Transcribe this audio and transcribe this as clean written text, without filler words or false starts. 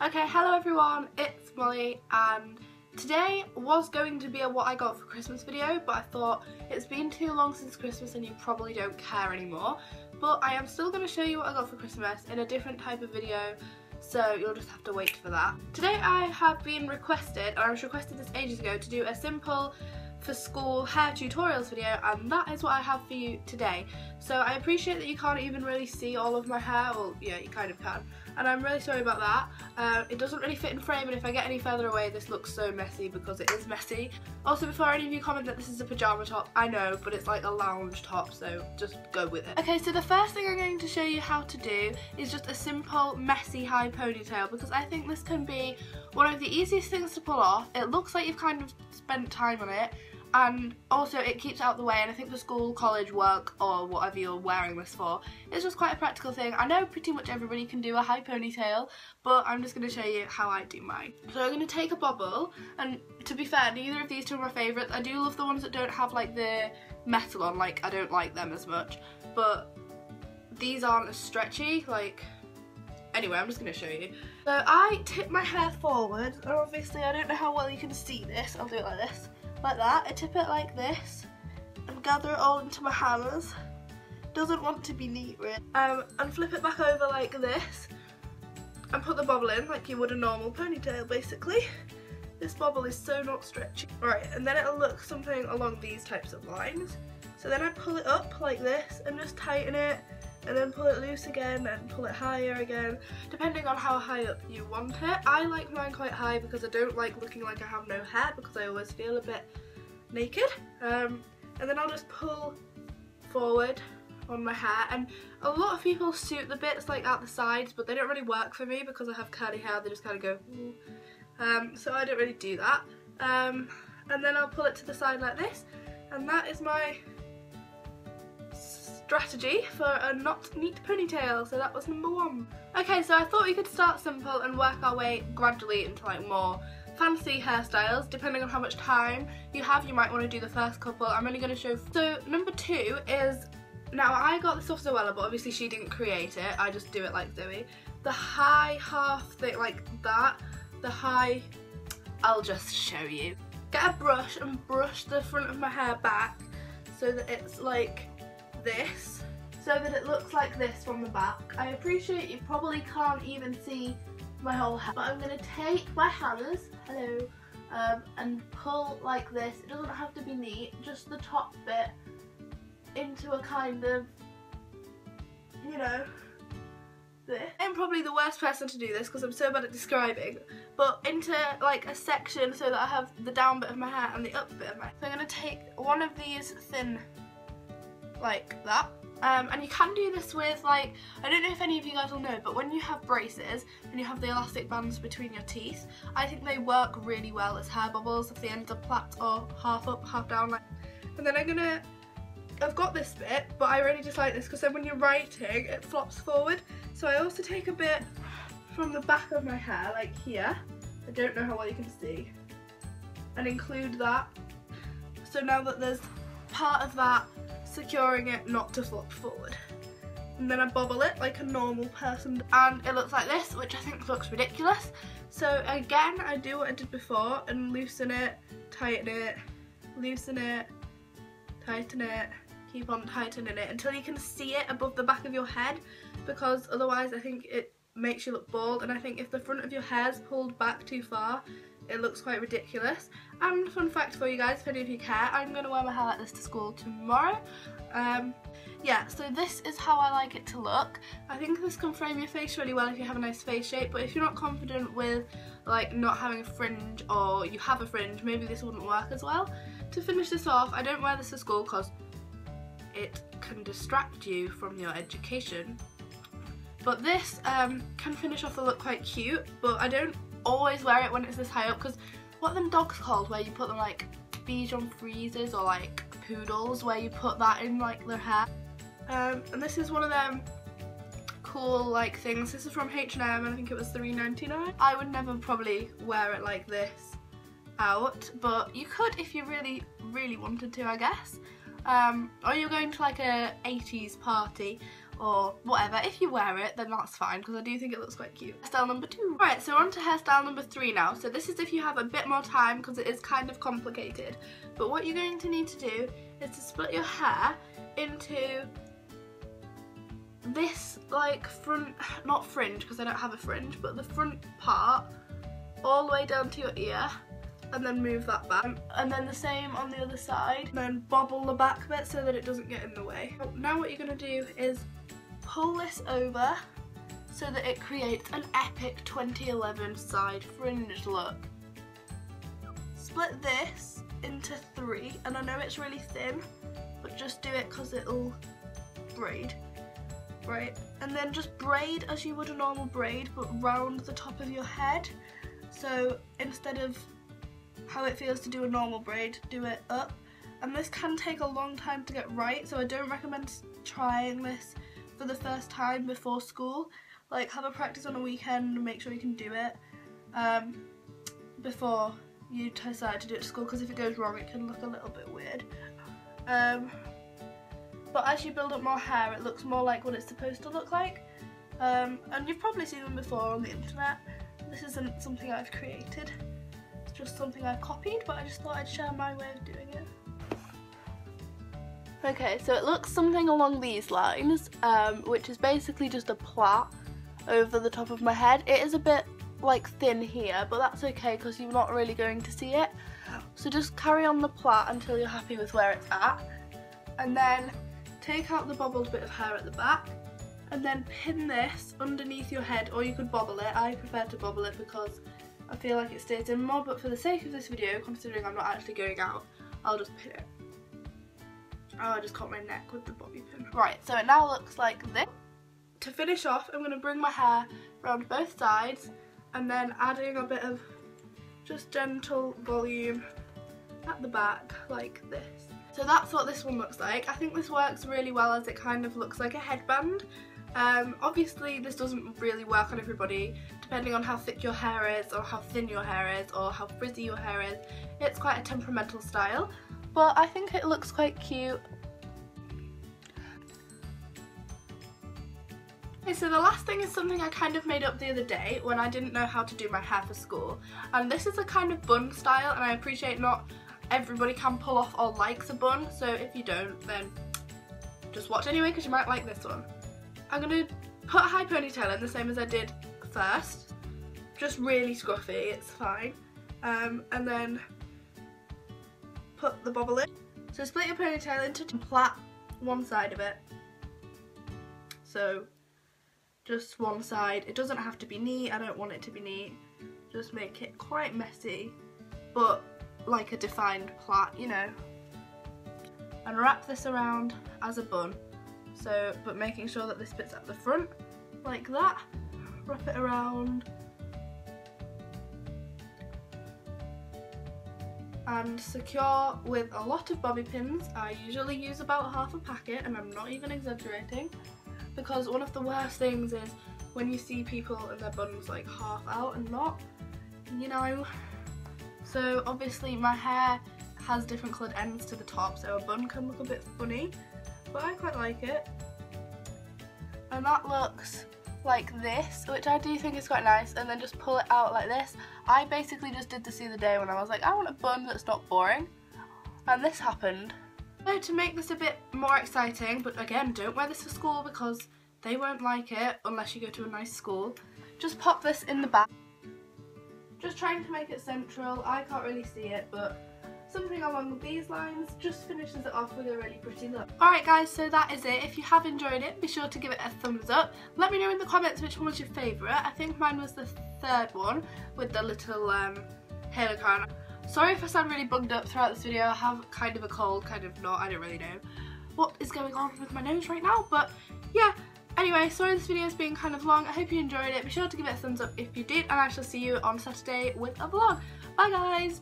Okay, hello everyone, it's Molly, and today was going to be a what I got for Christmas video, but I thought it's been too long since Christmas and you probably don't care anymore. But I am still going to show you what I got for Christmas in a different type of video, so you'll just have to wait for that. Today I have been requested, or I was requested this ages ago, to do a simple for school hair tutorials video, and that is what I have for you today. So I appreciate that you can't even really see all of my hair. Well, yeah, you kind of can, and I'm really sorry about that. It doesn't really fit in frame, and if I get any further away this looks so messy because it is messy. Also, before any of you comment that this is a pyjama top, I know, but it's like a lounge top, so just go with it. Okay, so the first thing I'm going to show you how to do is just a simple messy high ponytail, because I think this can be one of the easiest things to pull off. It looks like you've kind of spent time on it, and also it keeps out the way, and I think for school, college, work, or whatever you're wearing this for, it's just quite a practical thing. I know pretty much everybody can do a high ponytail, but I'm just going to show you how I do mine. So I'm going to take a bobble, and to be fair, neither of these two are my favourites. I do love the ones that don't have like the metal on, like I don't like them as much, but these aren't as stretchy, like, anyway, I'm just going to show you. So I tip my hair forward, and obviously I don't know how well you can see this, I'll do it like this. Like that. I tip it like this and gather it all into my hands. Doesn't want to be neat really. And flip it back over like this and put the bobble in like you would a normal ponytail basically. This bobble is so not stretchy. Right, and then it'll look something along these types of lines. So then I pull it up like this and just tighten it, and then pull it loose again and pull it higher again, depending on how high up you want it. I like mine quite high because I don't like looking like I have no hair, because I always feel a bit naked. And then I'll just pull forward on my hair, and a lot of people suit the bits like at the sides, but they don't really work for me because I have curly hair. They just kind of go ooh. So I don't really do that. And then I'll pull it to the side like this, and that is my strategy for a not neat ponytail. So that was number one. Okay, so I thought we could start simple and work our way gradually into like more fancy hairstyles. Depending on how much time you have, you might want to do the first couple. I'm only going to show. So number two is, now I got this off Zoella, but obviously she didn't create it, I just do it like Zoe. The high half thing like that, the high, I'll just show you. Get a brush and brush the front of my hair back so that it's like this, so that it looks like this from the back. I appreciate you probably can't even see my whole hair, but I'm going to take my hands, hello, and pull like this. It doesn't have to be neat, just the top bit into a kind of, you know, this. I'm probably the worst person to do this because I'm so bad at describing, but into like a section so that I have the down bit of my hair and the up bit of my hair. So I'm going to take one of these thin like that, and you can do this with, like, I don't know if any of you guys will know, but when you have braces and you have the elastic bands between your teeth, I think they work really well as hair bubbles if the ends are plaits or half up, half down. Like, and then I've got this bit, but I really just like this because then when you're writing it flops forward. So I also take a bit from the back of my hair, like here, I don't know how well you can see, and include that. So now that there's part of that securing it not to flop forward, and then I bobble it like a normal person, and it looks like this, which I think looks ridiculous. So again, I do what I did before and loosen it, tighten it, loosen it, tighten it, keep on tightening it until you can see it above the back of your head, because otherwise I think it makes you look bald, and I think if the front of your hair's pulled back too far, it looks quite ridiculous. And fun fact for you guys, if any of you care, I'm going to wear my hair like this to school tomorrow. Yeah, so this is how I like it to look. I think this can frame your face really well if you have a nice face shape, but if you're not confident with like not having a fringe, or you have a fringe, maybe this wouldn't work as well. To finish this off, I don't wear this to school because it can distract you from your education, but this can finish off the look quite cute, but I don't always wear it when it's this high up, because what are them dogs called where you put them like Bichon Frises or like poodles, where you put that in like their hair. And this is one of them cool like things. This is from H&M and I think it was $3.99. I would never probably wear it like this out, but you could if you really wanted to, I guess. Or you're going to like a 80s party, or whatever. If you wear it, then that's fine, because I do think it looks quite cute. Hairstyle number 2. Right, so we're on to hairstyle number 3 now. So this is if you have a bit more time, because it is kind of complicated. But what you're going to need to do is to split your hair into this like front, not fringe because I don't have a fringe, but the front part all the way down to your ear, and then move that back, and then the same on the other side, and then bobble the back bit so that it doesn't get in the way. Now what you're going to do is pull this over so that it creates an epic 2011 side fringe look. Split this into 3, and I know it's really thin, but just do it because it'll braid, right? And then just braid as you would a normal braid, but round the top of your head. So instead of how it feels to do a normal braid, do it up. And this can take a long time to get right, so I don't recommend trying this for the first time before school. Like, have a practice on a weekend and make sure you can do it before you decide to do it to school, because if it goes wrong it can look a little bit weird. But as you build up more hair, it looks more like what it's supposed to look like. And you've probably seen them before on the internet. This isn't something I've created, it's just something I've copied, but I just thought I'd share my way of doing it. Okay, so it looks something along these lines, which is basically just a plait over the top of my head. It is a bit like thin here, but that's okay because you're not really going to see it. So just carry on the plait until you're happy with where it's at, and then take out the bobbled bit of hair at the back, and then pin this underneath your head, or you could bobble it. I prefer to bobble it because I feel like it stays in more, but for the sake of this video, considering I'm not actually going out, I'll just pin it. Oh, I just caught my neck with the bobby pin. Right, so it now looks like this. To finish off, I'm going to bring my hair around both sides, and then adding a bit of just gentle volume at the back like this. So that's what this one looks like. I think this works really well as it kind of looks like a headband. Obviously this doesn't really work on everybody, depending on how thick your hair is, or how thin your hair is, or how frizzy your hair is. It's quite a temperamental style, but I think it looks quite cute. Okay, so the last thing is something I kind of made up the other day when I didn't know how to do my hair for school. And this is a kind of bun style, and I appreciate not everybody can pull off or likes a bun, so if you don't, then just watch anyway because you might like this one. I'm going to put a high ponytail in the same as I did first, just really scruffy, it's fine, and then put the bobble in. So split your ponytail into two, plait one side of it, so just one side. It doesn't have to be neat, I don't want it to be neat, just make it quite messy, but like a defined plait, you know. And wrap this around as a bun, so, but making sure that this bit's at the front, like that. Wrap it around and secure with a lot of bobby pins. I usually use about half a packet, and I'm not even exaggerating, because one of the worst things is when you see people and their buns like half out and not, you know. So obviously my hair has different coloured ends to the top, so a bun can look a bit funny, but I quite like it. And that looks like this, which I do think is quite nice, and then just pull it out like this. I basically just did this the other day when I was like, I want a bun that's not boring, and this happened. So to make this a bit more exciting, but again, don't wear this for school because they won't like it unless you go to a nice school, just pop this in the back. Just trying to make it central. I can't really see it, but something along these lines just finishes it off with a really pretty look. Alright guys, so that is it. If you have enjoyed it, be sure to give it a thumbs up. Let me know in the comments which one was your favourite. I think mine was the third one with the little halo crown. Sorry if I sound really bugged up throughout this video. I have kind of a cold, kind of not, I don't really know what is going on with my nose right now, but yeah. Anyway, sorry this video is being kind of long. I hope you enjoyed it. Be sure to give it a thumbs up if you did, and I shall see you on Saturday with a vlog. Bye guys!